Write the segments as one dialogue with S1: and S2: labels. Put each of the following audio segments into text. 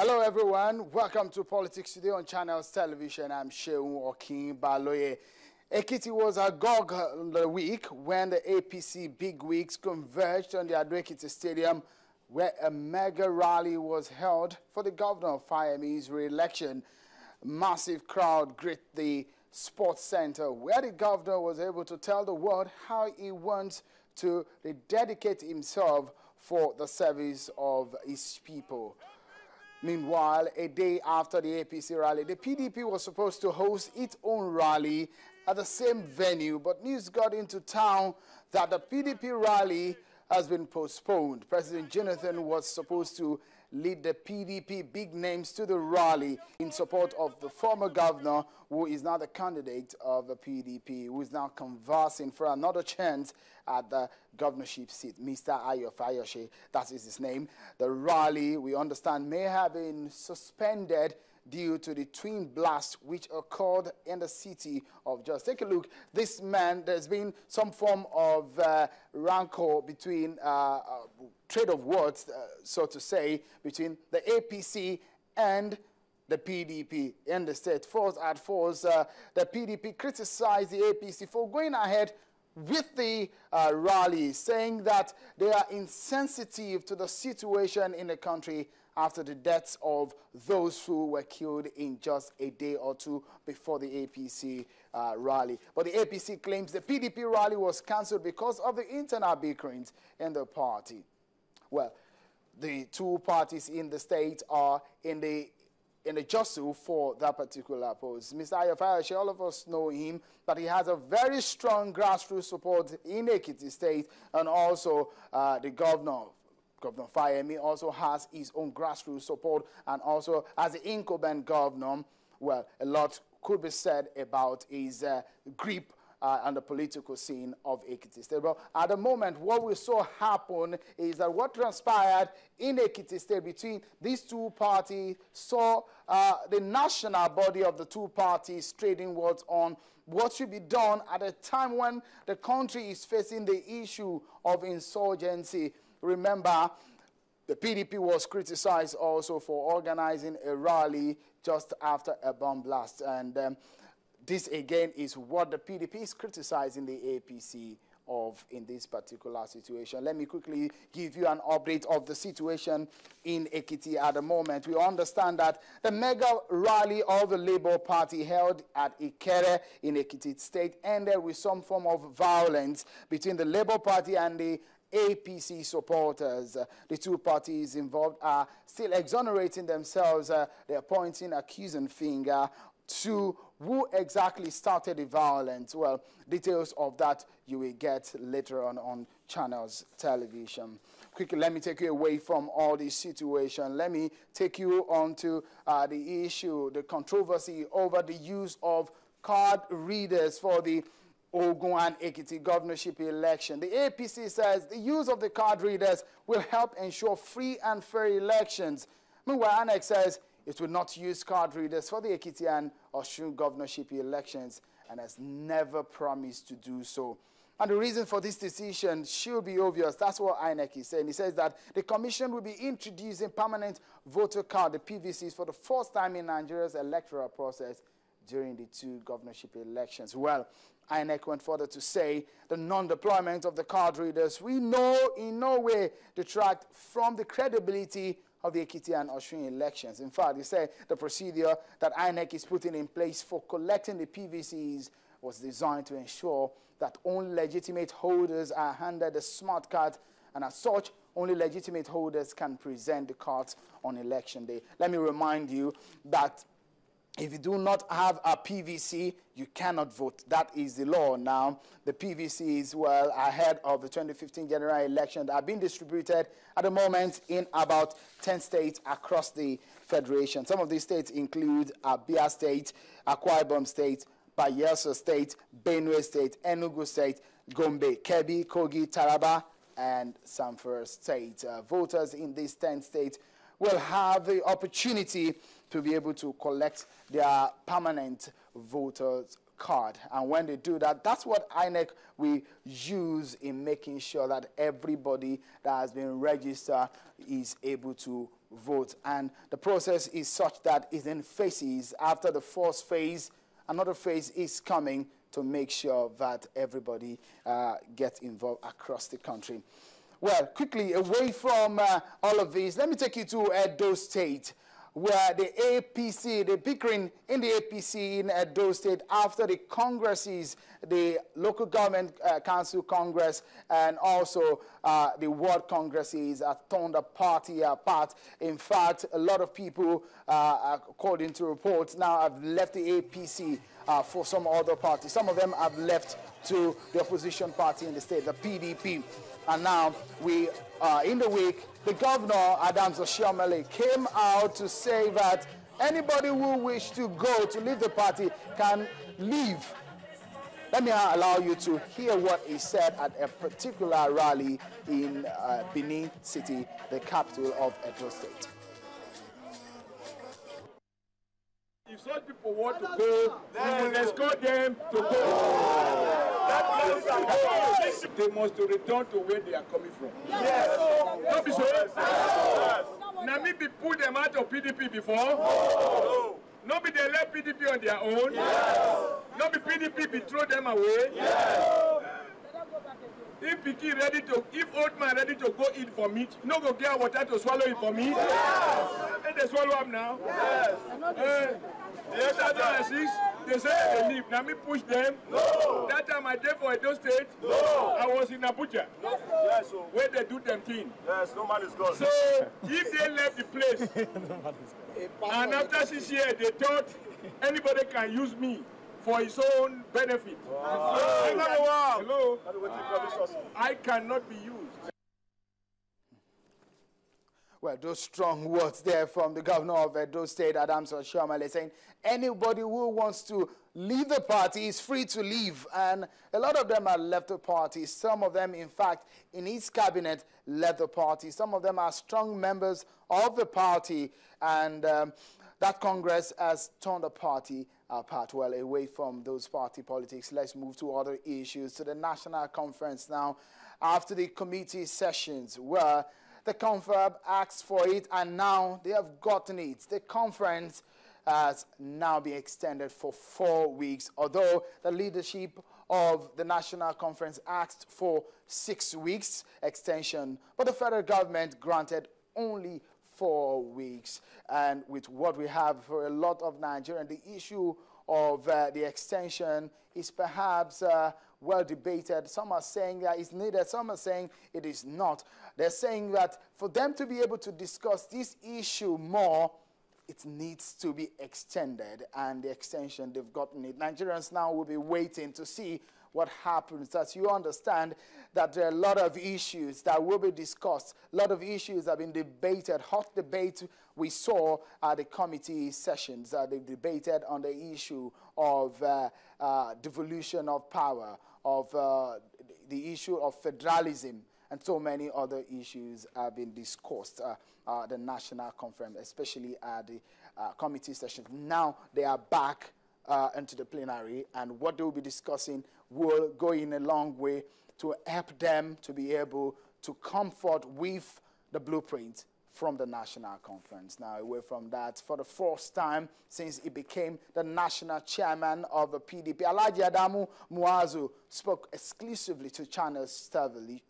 S1: Hello everyone, welcome to Politics Today on Channels Television. I'm Sheun Okin Baloye. Ekiti was agog the week when the APC bigwigs converged on the Ado-Ekiti Stadium, where a mega rally was held for the governor of Fayemi's re-election. Massive crowd greeted the sports center, where the governor was able to tell the world how he wants to dedicate himself for the service of his people. Meanwhile, a day after the APC rally, the PDP was supposed to host its own rally at the same venue, but news got into town that the PDP rally has been postponed. President Jonathan was supposed to lead the PDP big names to the rally in support of the former governor, who is now the candidate of the PDP, who is now conversing for another chance at the governorship seat. Mr. Ayo Fayose, that is his name. The rally, we understand, may have been suspended due to the twin blast which occurred in the city of Jos. Take a look. This man, there's been some form of rancor between, trade of words, so to say, between the APC and the PDP in the state. First, the PDP criticized the APC for going ahead with the rally, saying that they are insensitive to the situation in the country after the deaths of those who were killed in just a day or two before the APC rally. But the APC claims the PDP rally was cancelled because of the internal bickerings in the party. Well, the two parties in the state are in the jostle for that particular post. Mr. Ayo Fayose, all of us know him, but he has a very strong grassroots support in Ekiti State, and also the Governor Fayemi also has his own grassroots support, and also as the incumbent governor, well, a lot could be said about his grip on the political scene of Ekiti State. But at the moment, what we saw happen is that what transpired in Ekiti State between these two parties saw the national body of the two parties trading words on what should be done at a time when the country is facing the issue of insurgency. Remember, the PDP was criticized also for organizing a rally just after a bomb blast. And this, again, is what the PDP is criticizing the APC of in this particular situation. Let me quickly give you an update of the situation in Ekiti at the moment. We understand that the mega rally of the Labour Party held at Ikere in Ekiti State ended with some form of violence between the Labour Party and the APC supporters. The two parties involved are still exonerating themselves. They're pointing accusing finger to who exactly started the violence. Well, details of that you will get later on Channels Television. Quickly, let me take you away from all this situation. Let me take you on to the issue, the controversy over the use of card readers for the Ogun and Ekiti governorship election. The APC says the use of the card readers will help ensure free and fair elections. Meanwhile, ANEC says it will not use card readers for the Ekiti and Osun governorship elections and has never promised to do so. And the reason for this decision should be obvious. That's what INEC is saying. He says that the commission will be introducing permanent voter card, the PVCs, for the first time in Nigeria's electoral process during the two governorship elections. Well, INEC went further to say the non-deployment of the card readers we know in no way detract from the credibility of the Ekiti and Osun elections. In fact, he said the procedure that INEC is putting in place for collecting the PVCs was designed to ensure that only legitimate holders are handed a smart card, and as such, only legitimate holders can present the cards on election day. Let me remind you that if you do not have a PVC, you cannot vote. That is the law now. The PVCs, well, ahead of the 2015 general election, that are being distributed at the moment in about 10 states across the federation. Some of these states include Abia State, Akwa Ibom State, Bayelsa State, Benue State, Enugu State, Gombe, Kebbi, Kogi, Taraba, and Zamfara State. Voters in these 10 states will have the opportunity to be able to collect their permanent voters card. And when they do that, that's what INEC will use in making sure that everybody that has been registered is able to vote. And the process is such that it's in phases. After the first phase, another phase is coming to make sure that everybody gets involved across the country. Well, quickly, away from all of these, let me take you to Edo State, where the APC, the bickering in the APC in Edo State after the congresses, the local government council congress and also the ward congresses have torn the party apart. In fact, a lot of people, according to reports, now have left the APC for some other party. Some of them have left to the opposition party in the state, the PDP. And now we are in the week, the governor, Adams Oshiomhole, came out to say that anybody who wishes to go to leave the party can leave. Let me allow you to hear what he said at a particular rally in Benin City, the capital of Edo State.
S2: If such people want to go, we will escort them to go. They must return to where they are coming from. Yes. Don't be so. Yes. Namibia pulled them out of PDP before. No. Nobody they left PDP on their own. Yes. Nobody PDP throw them away. Yes. If Piki ready to, if old man ready to go eat for meat, no go get water to swallow it for meat. Yes. And they swallow up now. Yes. They say they leave. Now me push them. No. That time I did for Edo State. No. I was in Abuja. Yes. Where they do them thing. Yes, no man is gone. So if they left the place, and after 6 years they thought anybody can use me for his own benefit. Wow. Hello. I cannot be used.
S1: Well, those strong words there from the governor of Edo State, Adams Oshiomhole, saying anybody who wants to leave the party is free to leave. And a lot of them have left the party. Some of them, in fact, in his cabinet, left the party. Some of them are strong members of the party. And that Congress has torn the party apart. Well, away from those party politics, let's move to other issues, to the National Conference now. After the committee sessions where the confab asked for it, and now they have gotten it. The conference has now been extended for 4 weeks, although the leadership of the National Conference asked for 6 weeks extension, but the federal government granted only 4 weeks. And with what we have for a lot of Nigerians, the issue of the extension is perhaps well debated. Some are saying that it's needed, some are saying it is not. They're saying that for them to be able to discuss this issue more, it needs to be extended, and the extension, they've gotten it. Nigerians now will be waiting to see what happens, as you understand that there are a lot of issues that will be discussed. A lot of issues have been debated, hot debate we saw at the committee sessions. They debated on the issue of devolution of power, of the issue of federalism, and so many other issues have been discussed at the National Conference, especially at the committee sessions. Now they are back into the plenary, and what they will be discussing will go in a long way to help them to be able to comfort with the blueprint from the National Conference. Now, away from that, for the first time since he became the national chairman of the PDP, Alhaji Adamu Muazu spoke exclusively to Channels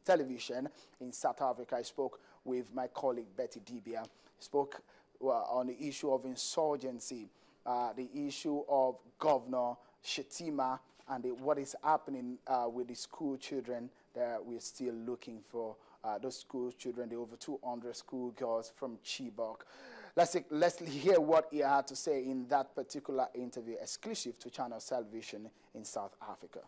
S1: Television in South Africa. I spoke with my colleague Betty Dibia. He spoke on the issue of insurgency, the issue of Governor Shettima, and what is happening with the school children that we're still looking for. Those school children, the over 200 school girls from Chibok. Let's hear what he had to say in that particular interview, exclusive to Channels Television in South Africa.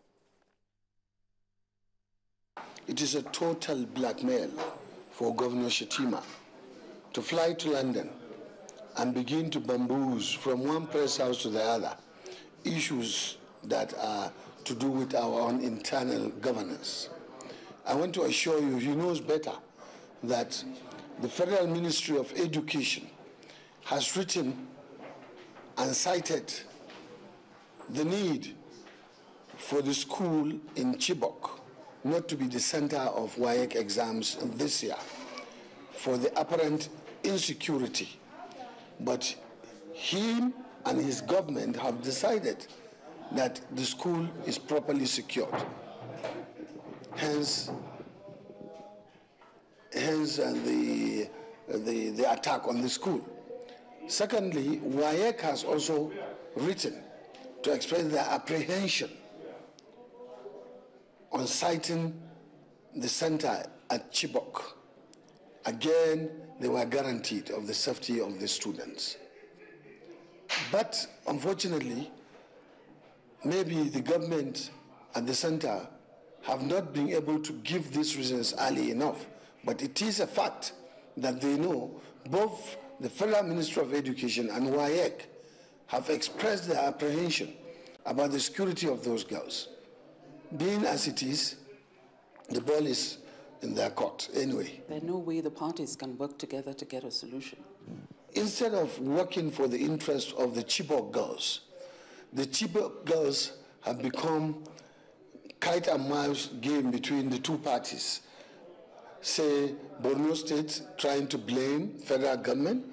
S3: It is a total blackmail for Governor Shettima to fly to London and begin to bamboozle from one press house to the other issues that are to do with our own internal governance. I want to assure you, he knows better that the Federal Ministry of Education has written and cited the need for the school in Chibok not to be the center of WAEC exams this year for the apparent insecurity. But him and his government have decided that the school is properly secured. Hence the attack on the school. Secondly, WAEC has also written to express their apprehension on citing the center at Chibok. Again, they were guaranteed of the safety of the students. But unfortunately, maybe the government at the center have not been able to give these reasons early enough. But it is a fact that they know both the Federal Ministry of Education and WAEC have expressed their apprehension about the security of those girls. Being as it is, the ball is in their court anyway.
S4: There's no way the parties can work together to get a solution.
S3: Instead of working for the interest of the Chibok girls have become kite and mouse game between the two parties. Say, Borno State trying to blame federal government.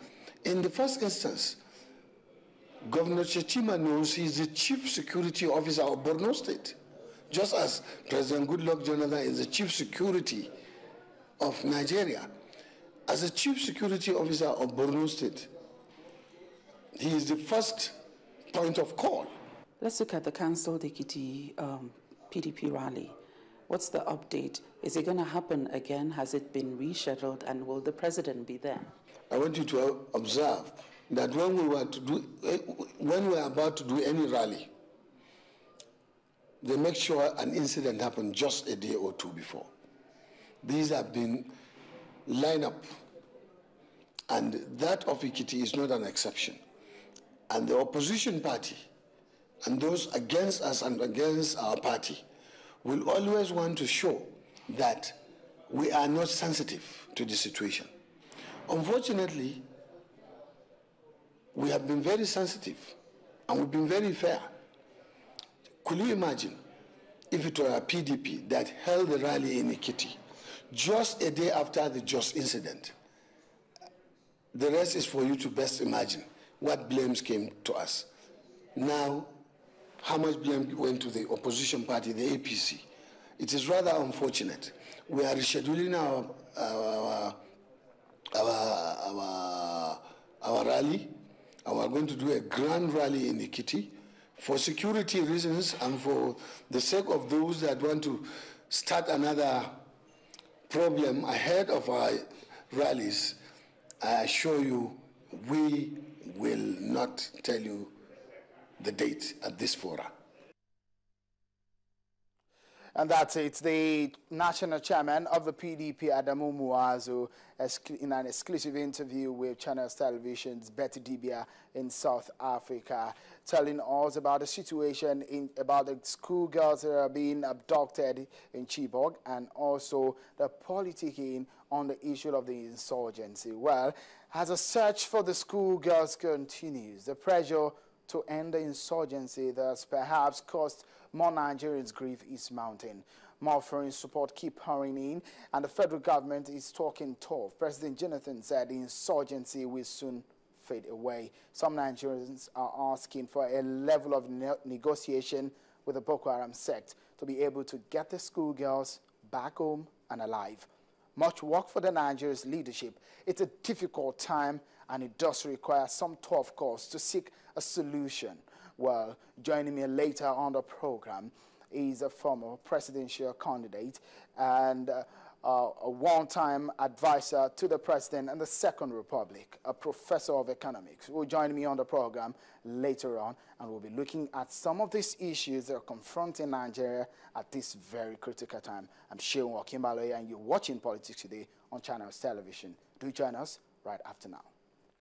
S3: In the first instance, Governor Shetima knows he's the chief security officer of Borno State, just as President Goodluck Jonathan is the chief security of Nigeria. As a chief security officer of Borno State, he is the first point of call.
S4: Let's look at the cancelled Ekiti PDP rally. What's the update? Is it going to happen again? Has it been rescheduled? And will the president be there?
S3: I want you to observe that when we were about to do any rally, they make sure an incident happened just a day or two before. These have been lined up, and that of Ekiti is not an exception. And the opposition party and those against us and against our party will always want to show that we are not sensitive to the situation. Unfortunately, we have been very sensitive and we've been very fair. Could you imagine if it were a PDP that held the rally in Ekiti just a day after the Jos incident? The rest is for you to best imagine what blames came to us. Now, how much blame went to the opposition party, the APC? It is rather unfortunate. We are rescheduling our rally, and we are going to do a grand rally in Ekiti for security reasons and for the sake of those that want to start another problem ahead of our rallies. I assure you, we will not tell you the date at this forum.
S1: And that's it. The national chairman of the PDP, Adamu Muazu, in an exclusive interview with Channels Television's Betty Dibia in South Africa, telling us about the situation about the schoolgirls that are being abducted in Chibok and also the politicking on the issue of the insurgency. Well, as a search for the schoolgirls continues, the pressure to end the insurgency that has perhaps caused more Nigerians grief is mounting. More foreign support keep pouring in, and the federal government is talking tough. President Jonathan said the insurgency will soon fade away. Some Nigerians are asking for a level of negotiation with the Boko Haram sect to be able to get the schoolgirls back home and alive. Much work for the Nigeria's leadership. It's a difficult time, and it does require some tough calls to seek a solution. Well, joining me later on the program is a former presidential candidate and a one-time advisor to the president and the Second Republic, a professor of economics, who will join me on the program later on, and we'll be looking at some of these issues that are confronting Nigeria at this very critical time. I'm Sheung Okimbaloye, and you're watching Politics Today on Channels Television. Do join us right after now.